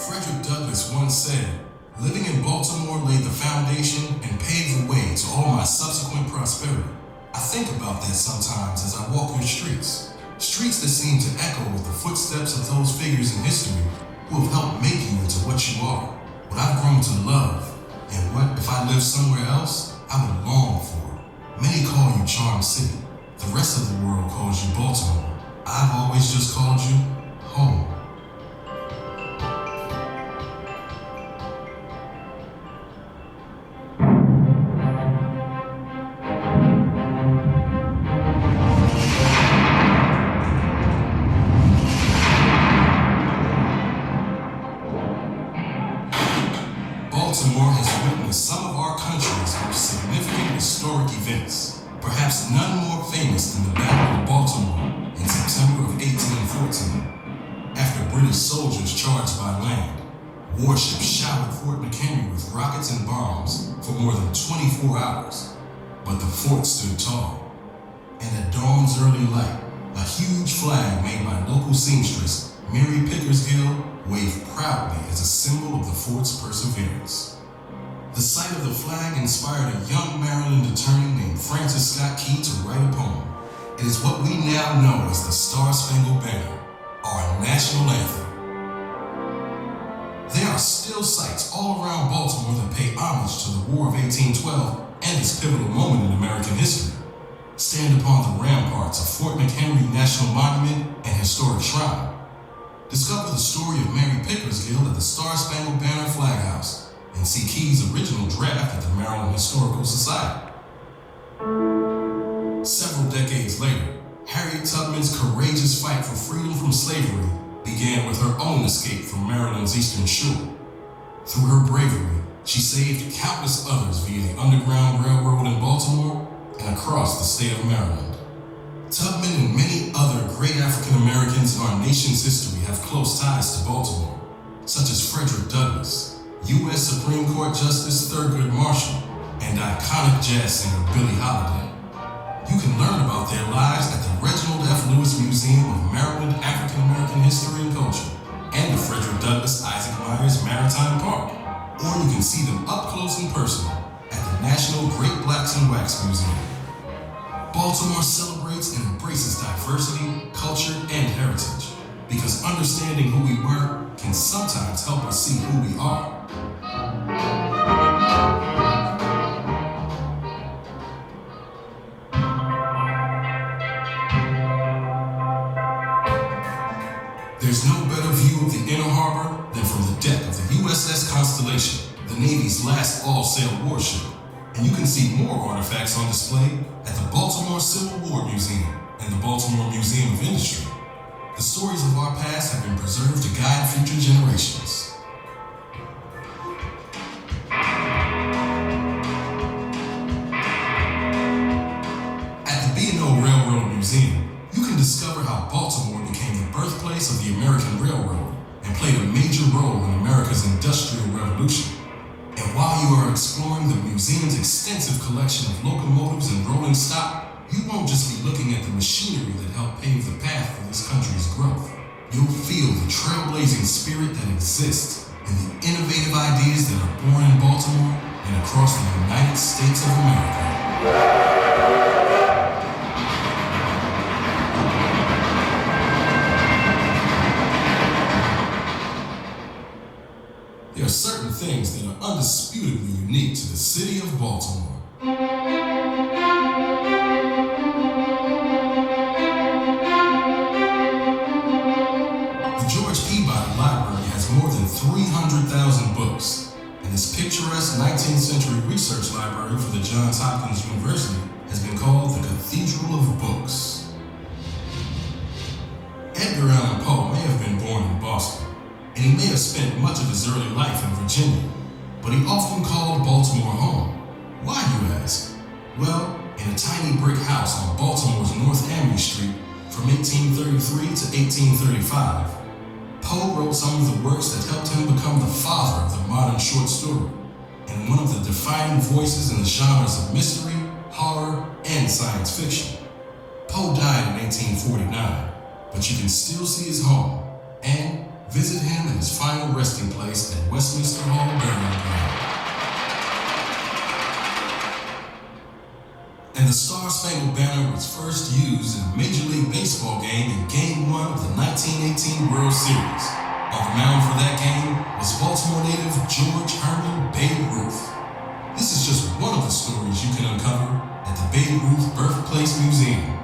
Frederick Douglass once said, "Living in Baltimore laid the foundation and paved the way to all my subsequent prosperity." I think about that sometimes as I walk your streets. Streets that seem to echo with the footsteps of those figures in history who have helped make you into what you are, what I've grown to love, and what, if I lived somewhere else, I would long for. Many call you Charm City. The rest of the world calls you Baltimore. I've always just called you home. Baltimore has witnessed some of our country's most significant historic events, perhaps none more famous than the Battle of Baltimore in September of 1814. After British soldiers charged by land, warships showered Fort McHenry with rockets and bombs for more than 24 hours, but the fort stood tall. And at dawn's early light, a huge flag made by local seamstress Mary Pickersgill waved proudly as a symbol of the fort's perseverance. The sight of the flag inspired a young Maryland attorney named Francis Scott Key to write a poem. It is what we now know as the Star-Spangled Banner, our national anthem. There are still sites all around Baltimore that pay homage to the War of 1812 and its pivotal moment in American history. Stand upon the ramparts of Fort McHenry National Monument and Historic Shrine. Discover the story of Mary Pickersgill at the Star-Spangled Banner Flag House and see Key's original draft at the Maryland Historical Society. Several decades later, Harriet Tubman's courageous fight for freedom from slavery began with her own escape from Maryland's eastern shore. Through her bravery, she saved countless others via the Underground Railroad in Baltimore and across the state of Maryland. Tubman and many other great African Americans in our nation's history have close ties to Baltimore, such as Frederick Douglass, U.S. Supreme Court Justice Thurgood Marshall, and iconic jazz singer Billie Holiday. You can learn about their lives at the Reginald F. Lewis Museum of Maryland African American History and Culture and the Frederick Douglass Isaac Myers Maritime Park. Or you can see them up close and personal at the National Great Blacks in Wax Museum. Baltimore celebrates and embraces diversity, culture, and heritage, because understanding who we were can sometimes help us see who we are. There's no better view of the inner harbor than from the deck of the USS Constellation, the Navy's last all-sail warship. And you can see more artifacts on display at the Baltimore Civil War Museum and the Baltimore Museum of Industry. The stories of our past have been preserved to guide future generations. At the B&O Railroad Museum, you can discover how Baltimore became the birthplace of the American Railroad and played a major role in America's Industrial Revolution. And while you are exploring the museum's extensive collection of locomotives and rolling stock, you won't just be looking at the machinery that helped pave the path for this country's growth. You'll feel the trailblazing spirit that exists and the innovative ideas that are born in Baltimore and across the United States of America. There are certain things that are undisputably unique to the city of Baltimore. The George Peabody Library has more than 300,000 books, and this picturesque 19th century research library for the Johns Hopkins University has been called the Cathedral of Books. Edgar Allan Poe may have been born in Boston, and he may have spent much of his early life in Virginia, but he often called Baltimore home. Why, you ask? Well, in a tiny brick house on Baltimore's North Amity Street from 1833 to 1835, Poe wrote some of the works that helped him become the father of the modern short story, and one of the defining voices in the genres of mystery, horror, and science fiction. Poe died in 1849, but you can still see his home, and Visit him at his final resting place at Westminster Hall Burial Ground. And the Star-Spangled Banner was first used in a Major League Baseball game in Game 1 of the 1918 World Series. On the mound for that game was Baltimore native George Herman Babe Ruth. This is just one of the stories you can uncover at the Babe Ruth Birthplace Museum.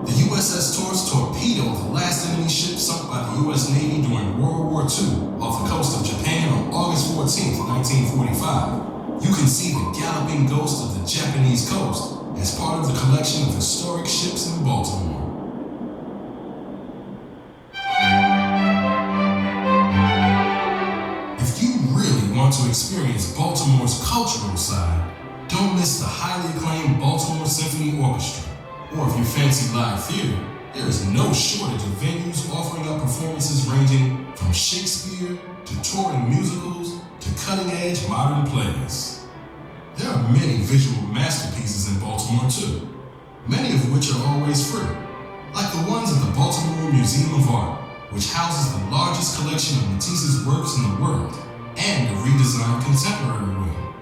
The USS Torres torpedoed the last enemy ship sunk by the U.S. Navy during World War II off the coast of Japan on August 14, 1945. You can see the galloping ghost of the Japanese coast as part of the collection of historic ships in Baltimore. If you really want to experience Baltimore's cultural side, don't miss the highly acclaimed Baltimore Symphony Orchestra. Or if you fancy live theater, there is no shortage of venues offering up performances ranging from Shakespeare to touring musicals to cutting-edge modern plays. There are many visual masterpieces in Baltimore too, many of which are always free, like the ones at the Baltimore Museum of Art, which houses the largest collection of Matisse's works in the world and a redesigned contemporary wing.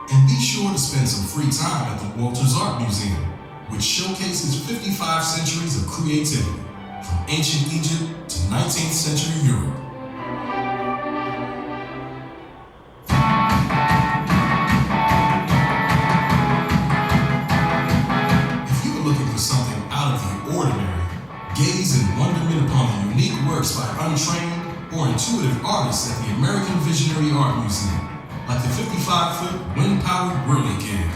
And be sure to spend some free time at the Walters Art Museum, which showcases 55 centuries of creativity, from ancient Egypt to 19th century Europe. If you are looking for something out of the ordinary, gaze in wonderment upon the unique works by untrained or intuitive artists at the American Visionary Art Museum, like the 55-foot wind-powered whirligig.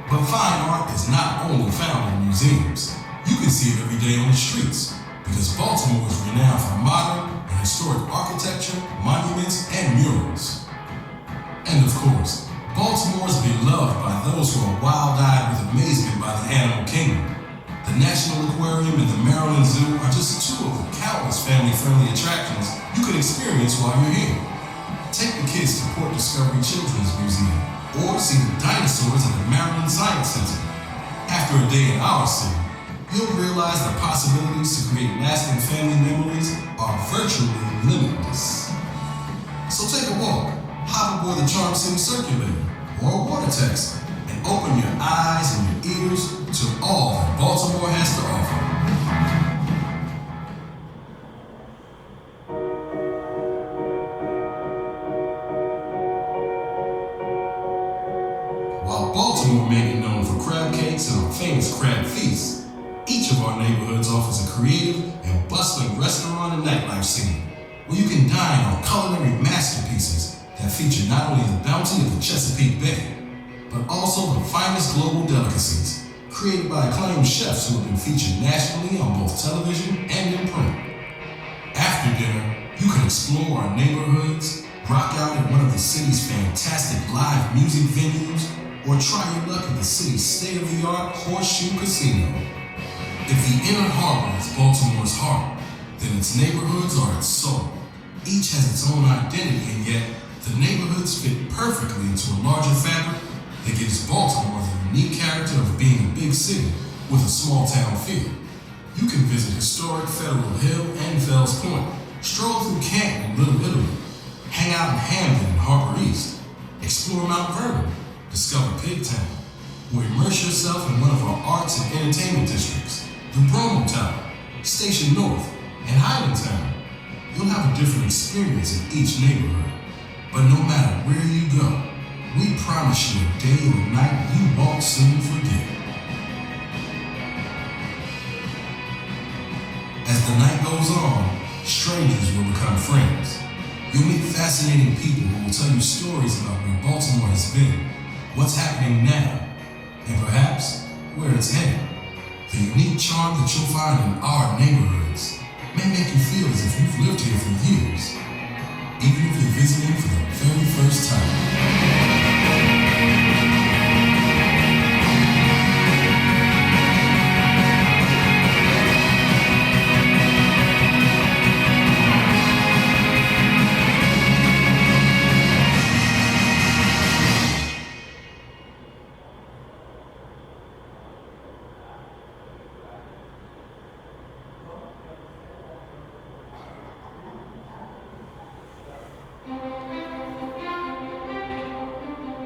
But fine art is not only found in museums. You can see it every day on the streets, because Baltimore is renowned for modern and historic architecture, monuments, and murals. And of course, Baltimore is beloved by those who are wild-eyed with amazement by the animal kingdom. The National Aquarium and the Maryland Zoo are just two of the countless family-friendly attractions you can experience while you're here. Take the kids to Port Discovery Children's Museum, or see the dinosaurs at the Maryland Science Center. After a day in our city, you'll realize the possibilities to create lasting family memories are virtually limitless. So take a walk, hop aboard the Charm City Circulator or a water taxi, and open your eyes and your ears to all that Baltimore has to offer. While Baltimore may be known for crab cakes and our famous crab feasts, each of our neighborhoods offers a creative and bustling restaurant and nightlife scene where you can dine on culinary masterpieces that feature not only the bounty of the Chesapeake Bay, but also the finest global delicacies created by acclaimed chefs who have been featured nationally on both television and in print. After dinner, you can explore our neighborhoods, rock out at one of the city's fantastic live music venues, or try your luck at the city's state-of-the-art Horseshoe Casino. If the Inner Harbor is Baltimore's heart, then its neighborhoods are its soul. Each has its own identity, and yet the neighborhoods fit perfectly into a larger fabric that gives Baltimore the unique character of being a big city with a small town feel. You can visit historic Federal Hill and Fells Point, stroll through Canton and Little Italy, hang out in Hamden and Harbor East, explore Mount Vernon, discover Pigtown, or immerse yourself in one of our arts and entertainment districts, the Bromo Tower, Station North, and Highlandtown. You'll have a different experience in each neighborhood, but no matter where you go, we promise you a day or a night you won't soon forget. As the night goes on, strangers will become friends. You'll meet fascinating people who will tell you stories about where Baltimore has been, what's happening now, and perhaps where it's headed. The unique charm that you'll find in our neighborhoods may make you feel as if you've lived here for years, even if you're visiting for the very first time.